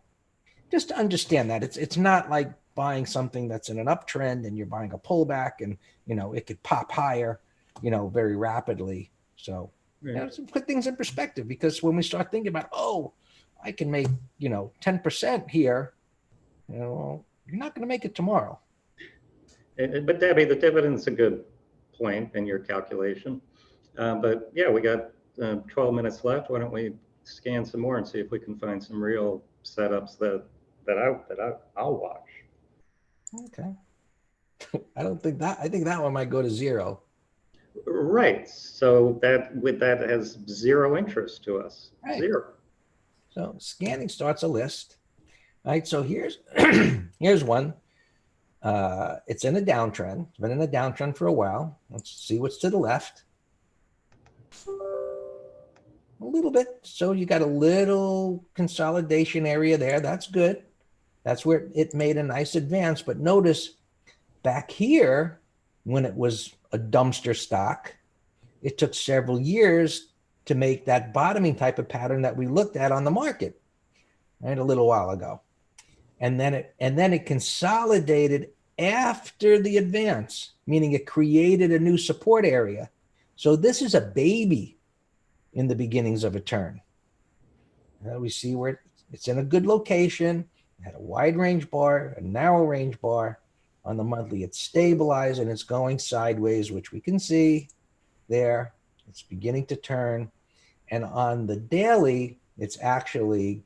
just to understand that it's not like buying something that's in an uptrend and you're buying a pullback and it could pop higher very rapidly. So to put things in perspective, because when we start thinking about, I can make 10% here, you're not going to make it tomorrow. But Debbie, the dividend's a good point in your calculation. But yeah, we got 12 minutes left. Why don't we scan some more and see if we can find some real setups that I'll watch. Okay. I think that one might go to zero. Right. So that has zero interest to us. Right. Zero. So scanning starts a list. All right. So here's one. It's in a downtrend. It's been in a downtrend for a while. Let's see what's to the left. A little bit. So you got a little consolidation area there. That's good. That's where it made a nice advance. But notice back here, when it was a dumpster stock, it took several years to make that bottoming type of pattern that we looked at on the market, right, a little while ago. And then it consolidated after the advance, meaning it created a new support area. So this is a baby in the beginnings of a turn. We see where it's in a good location. It had a wide range bar, a narrow range bar. On the monthly, it's stabilized and it's going sideways, which we can see there. It's beginning to turn. And on the daily, it's actually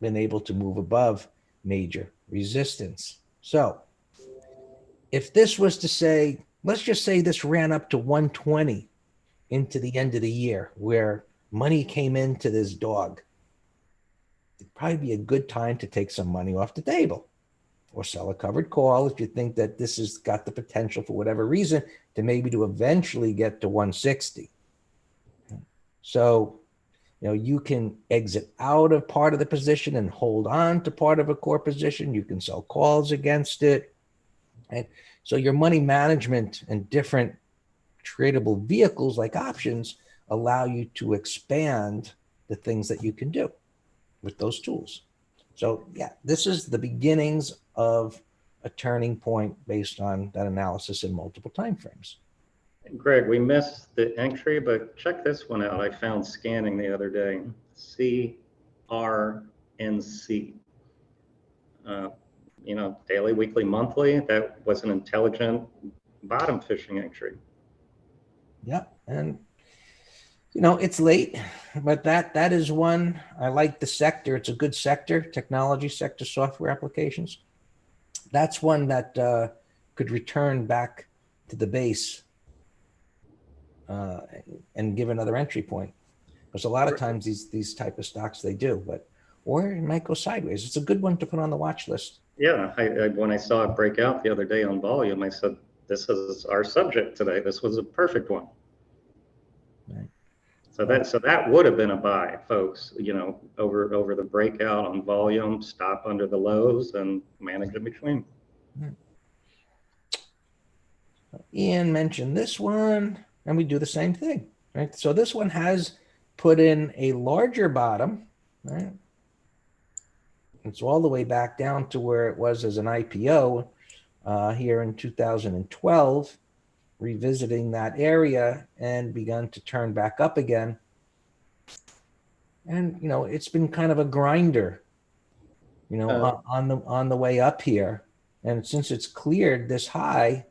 been able to move above major resistance. So if this was to say, let's just say this ran up to 120 into the end of the year, where money came into this dog, it'd probably be a good time to take some money off the table or sell a covered call if you think that this has got the potential, for whatever reason, to eventually get to 160. So, you can exit out of part of the position and hold on to part of a core position. You can sell calls against it. And so your money management and different tradable vehicles like options allow you to expand the things that you can do with those tools. So yeah, this is the beginnings of a turning point based on that analysis in multiple timeframes. Greg, we missed the entry, but check this one out. I found scanning the other day. CRNC. You know, daily, weekly, monthly. That was an intelligent bottom fishing entry. Yep. And you know, it's late, but that is one. I like the sector. It's a good sector, technology sector, software applications. That's one that could return back to the base and give another entry point. Because a lot of times these type of stocks they do, but or it might go sideways. It's a good one to put on the watch list. Yeah, when I saw it break out the other day on volume, I said, this is our subject today. This was a perfect one. Right. So that would have been a buy, folks, you know, over the breakout on volume, stop under the lows and manage in between. Ian mentioned this one, and we do the same thing, right? So this one has put in a larger bottom, right? It's all the way back down to where it was as an IPO here in 2012, revisiting that area and begun to turn back up again. And, you know, it's been kind of a grinder, you know, on the way up here. And since it's cleared this high,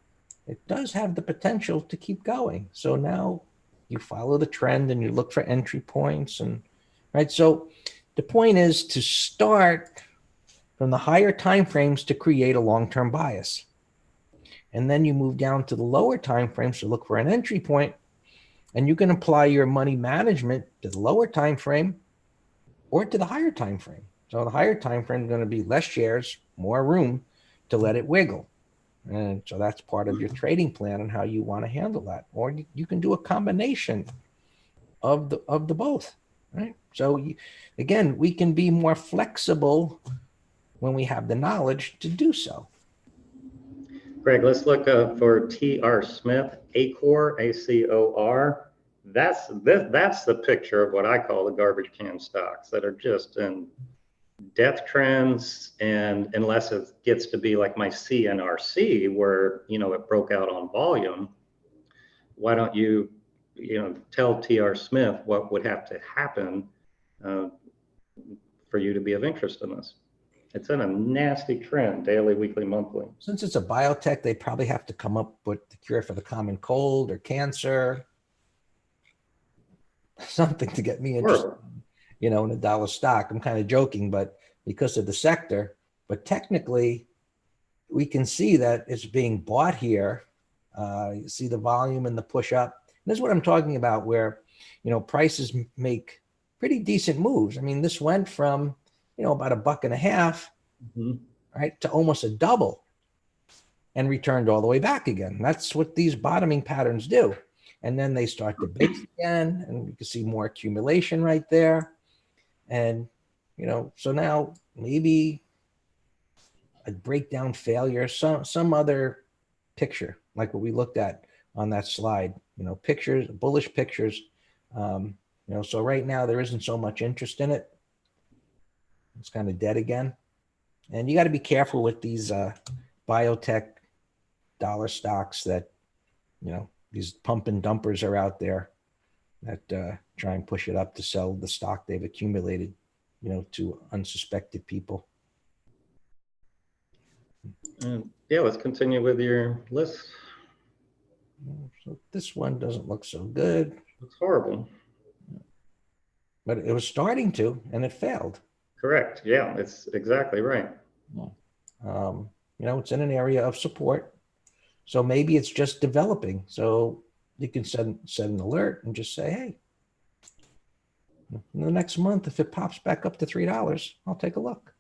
it does have the potential to keep going. So now you follow the trend and you look for entry points, and right. So the point is to start from the higher time frames to create a long-term bias. And then you move down to the lower time frames to look for an entry point, and you can apply your money management to the lower time frame or to the higher time frame. So the higher time frame is going to be less shares, more room to let it wiggle. And so that's part of your trading plan and how you want to handle that. Or you can do a combination of the both, right? So again, we can be more flexible when we have the knowledge to do so. Greg, let's look up for T.R. Smith, Acor, ACOR. That's the picture of what I call the garbage can stocks that are just in death trends, and unless it gets to be like my CNRC where, you know, it broke out on volume, why don't you know, tell T.R. Smith what would have to happen for you to be of interest in this? It's in a nasty trend, daily, weekly, monthly. Since it's a biotech, they probably have to come up with the cure for the common cold or cancer, something to get me interested, you know, in a dollar stock. I'm kind of joking, but because of the sector, but technically we can see that it's being bought here. You see the volume and the push up. And this is what I'm talking about, where, you know, prices make pretty decent moves. I mean, this went from, you know, about $1.50, right, to almost a double and returned all the way back again. That's what these bottoming patterns do. And then they start to base again, and you can see more accumulation right there. And, you know, so now maybe a breakdown failure, some other picture, like what we looked at on that slide, you know, pictures, bullish pictures. You know, so right now there isn't so much interest in it. It's kind of dead again. And you got to be careful with these biotech dollar stocks that, you know, these pump and dumpers are out there that try and push it up to sell the stock they've accumulated, you know, to unsuspected people. Yeah, let's continue with your list. So this one doesn't look so good. It's horrible. But it was starting to, and it failed. Correct. Yeah, it's exactly right. You know, it's in an area of support. So maybe it's just developing. So you can set an alert and just say, hey, in the next month, if it pops back up to $3, I'll take a look.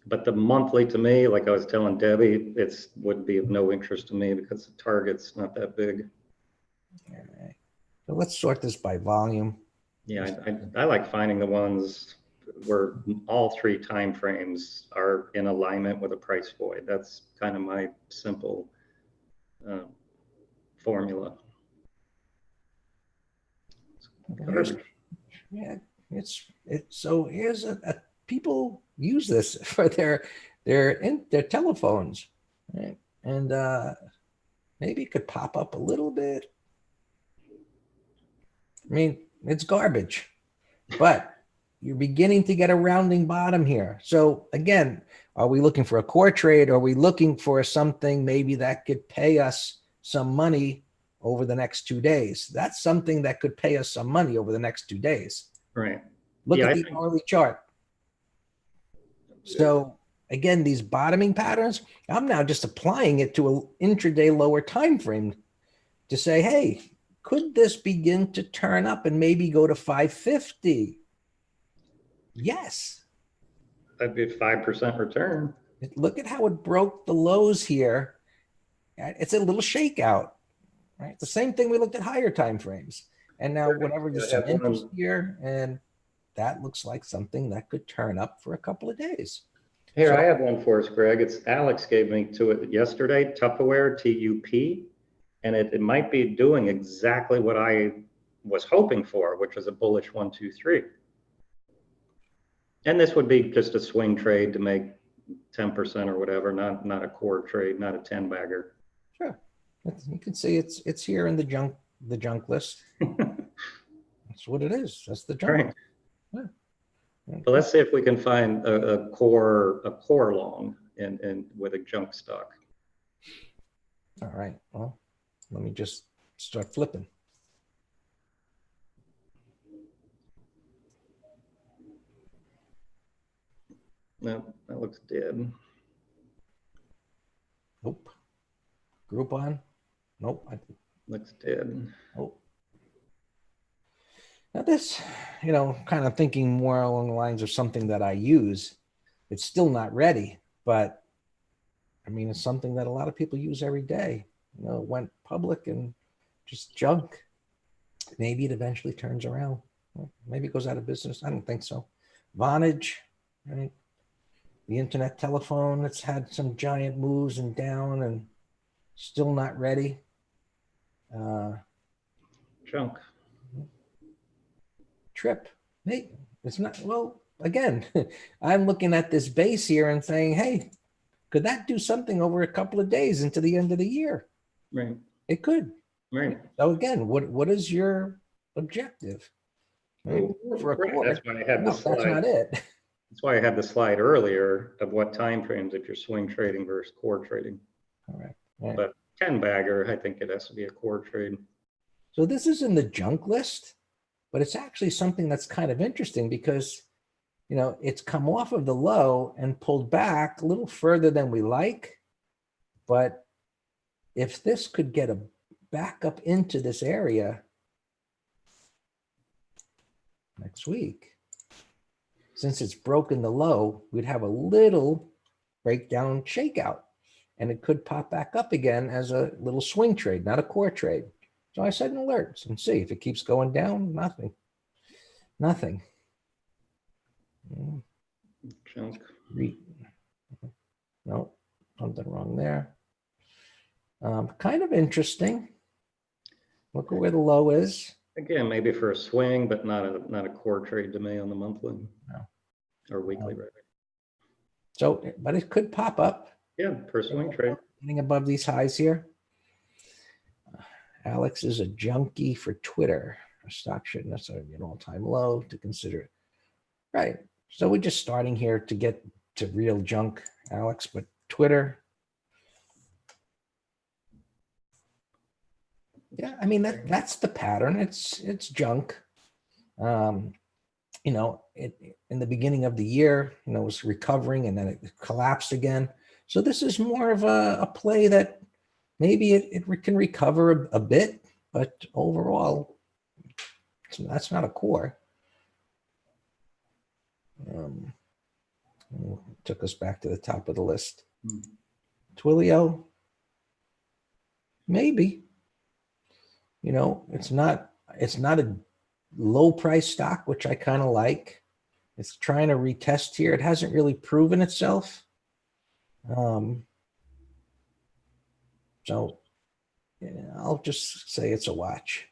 But the monthly to me, like I was telling Debbie, would be of no interest to me because the target's not that big. All right. So let's sort this by volume. Yeah, I like finding the ones where all three time frames are in alignment with a price void. That's kind of my simple formula. Yeah, so here's people use this for their telephones, right? And maybe it could pop up a little bit. I mean, it's garbage, but you're beginning to get a rounding bottom here. So again, are we looking for a core trade? Or are we looking for something maybe that could pay us some money over the next 2 days? That's something that could pay us some money over the next 2 days. Right. Look Yeah, at the hourly chart. So again, these bottoming patterns, I'm now just applying it to an intraday lower time frame to say, hey, could this begin to turn up and maybe go to 550? Yes. that'd be a 5% return. Look at how it broke the lows here. It's a little shakeout, right? The same thing we looked at higher time frames. And now whatever, there's some interest here, and that looks like something that could turn up for a couple of days. Here, So, I have one for us, Greg. It's Alex gave me to it yesterday, Tupperware, TUP, and it might be doing exactly what I was hoping for, which is a bullish 1, 2, 3. And this would be just a swing trade to make 10% or whatever, not a core trade, not a 10 bagger. sure. You can see it's here in the junk list. That's what it is. That's the junk. Right. Yeah. But let's see if we can find a core long and with a junk stock. All right. Well, let me just start flipping. No, that looks dead. Nope. Groupon. Nope. Looks dead. Nope. Now this, kind of thinking more along the lines of something that I use. It's still not ready, but I mean, it's something that a lot of people use every day. It went public and just junk. Maybe it eventually turns around. Well, maybe it goes out of business. I don't think so. Vonage, right? The internet telephone that's had some giant moves and down and still not ready. Junk. Trip. Hey, it's not, well, again, I'm looking at this base here and saying, hey, could that do something over a couple of days into the end of the year? Right. It could. Right. So again, what is your objective? For a core, That's why I had the slide. That's not it. That's why I had the slide earlier of what time frames if you're swing trading versus core trading. All right. But 10 bagger, I think it has to be a core trade. So this is in the junk list, but it's actually something that's kind of interesting because, it's come off of the low and pulled back a little further than we like. But if this could get a back up into this area next week, since it's broken the low, we'd have a little breakdown shakeout, and it could pop back up again as a little swing trade, not a core trade. So I set an alert and see if it keeps going down. Nothing. Junk. No, something wrong there. Kind of interesting. Look at where the low is. Again, maybe for a swing, but not a core trade to me on the monthly. No. Or weekly, rather. So, but it could pop up. Yeah, for a swing trade. Getting above these highs here. Alex is a junkie for Twitter. A stock shouldn't necessarily be an all-time low to consider it. Right. So we're just starting here to get to real junk, Alex, but Twitter. Yeah, I mean, that's the pattern. It's junk. In the beginning of the year, it was recovering and then it collapsed again. So this is more of a play that maybe it can recover a bit, but overall, that's not a core. Took us back to the top of the list. Twilio, maybe. It's not a low price stock, which I kind of like. It's trying to retest here. It hasn't really proven itself. So yeah, I'll just say it's a watch.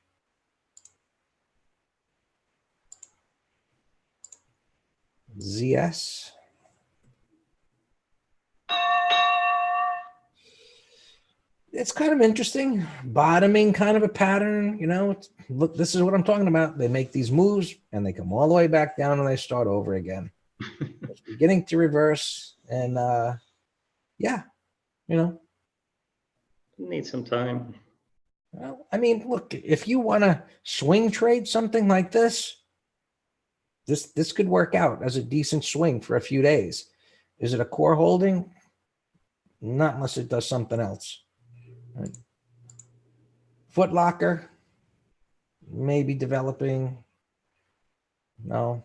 ZS. It's kind of interesting, bottoming kind of a pattern. Look, this is what I'm talking about. They make these moves and they come all the way back down and they start over again. It's beginning to reverse, and yeah, Need some time. well, I mean, look, if you want to swing trade something like this could work out as a decent swing for a few days. Is it a core holding? Not unless it does something else. Right. Foot Locker, maybe developing. No.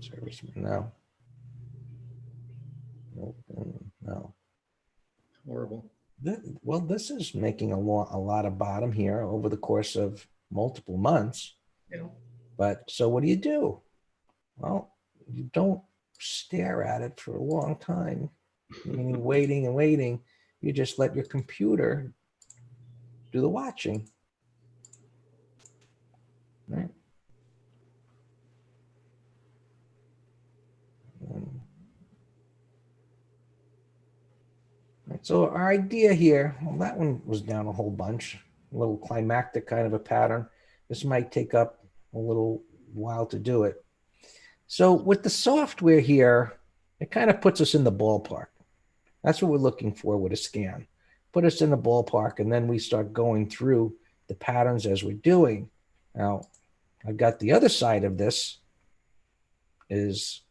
Serviceman, no. No. Horrible. Well, this is making a lot of bottom here over the course of multiple months. Yeah. But so what do? Well, you don't stare at it for a long time, meaning waiting and waiting. You just let your computer do the watching. Right? Right, so our idea here, well, that one was down a whole bunch, a little climactic kind of a pattern. This might take up a little while to do it. So with the software here, it kind of puts us in the ballpark. That's what we're looking for with a scan. Put us in the ballpark, and then we start going through the patterns as we're doing. Now, I've got the other side of this is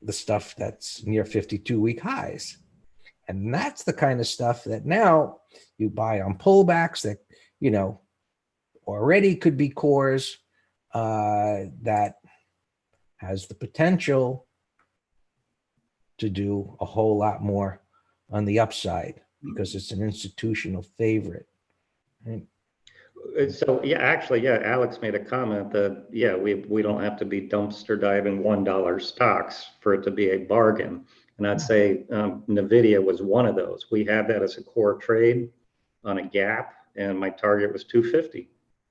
the stuff that's near 52-week highs. And that's the kind of stuff that now you buy on pullbacks that, already could be cores that has the potential to do a whole lot more on the upside because it's an institutional favorite. Right? So Alex made a comment that we don't have to be dumpster diving $1 stocks for it to be a bargain. And I'd say NVIDIA was one of those. We had that as a core trade on a gap, and my target was 250.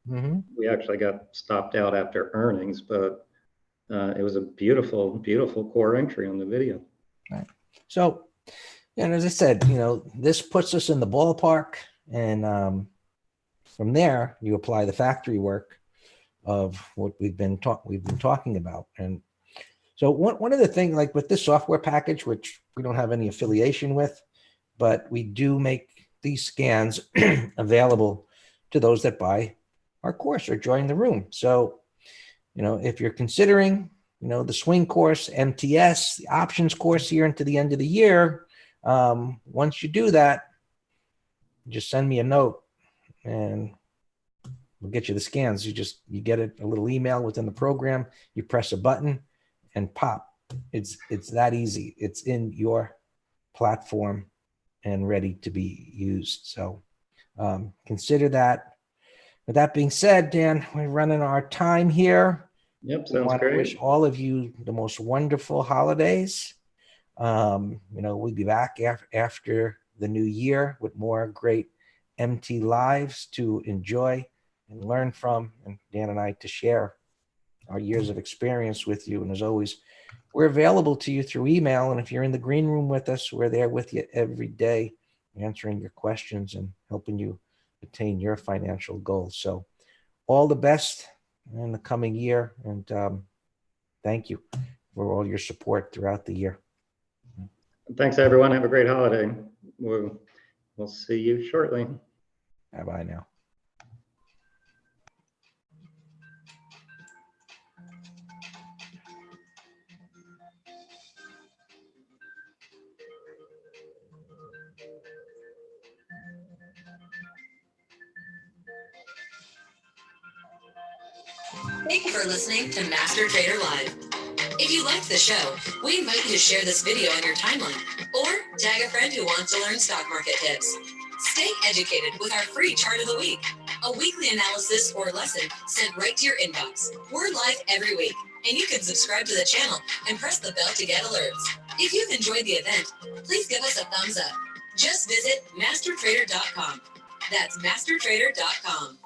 Mm-hmm. We actually got stopped out after earnings, but it was a beautiful, beautiful core entry on NVIDIA. Right. So, and as I said, this puts us in the ballpark, and from there you apply the factory work of what we've been talking about. And so one of the things, like with this software package, which we don't have any affiliation with, but we do make these scans available to those that buy our course or join the room. So, if you're considering, the swing course, MTS, the options course here into the end of the year, once you do that, just send me a note and we'll get you the scans. You get a little email within the program, you press a button and pop. It's that easy. It's in your platform and ready to be used. So consider that. With that being said, Dan, we're running our time here. Yep, we sounds want great. to wish all of you the most wonderful holidays. We'll be back after the new year with more great MT lives to enjoy and learn from, and Dan and I to share our years of experience with you. And as always, we're available to you through email. And if you're in the green room with us, we're there with you every day, answering your questions and helping you attain your financial goals. So all the best in the coming year. And thank you for all your support throughout the year. Thanks, everyone. Have a great holiday. We'll see you shortly. Bye-bye now. Thank you for listening to Master Trader Live. If you liked the show, we invite you to share this video on your timeline or tag a friend who wants to learn stock market tips. Stay educated with our free chart of the week, a weekly analysis or lesson sent right to your inbox. We're live every week, and you can subscribe to the channel and press the bell to get alerts. If you've enjoyed the event, please give us a thumbs up. Just visit mastertrader.com. That's mastertrader.com.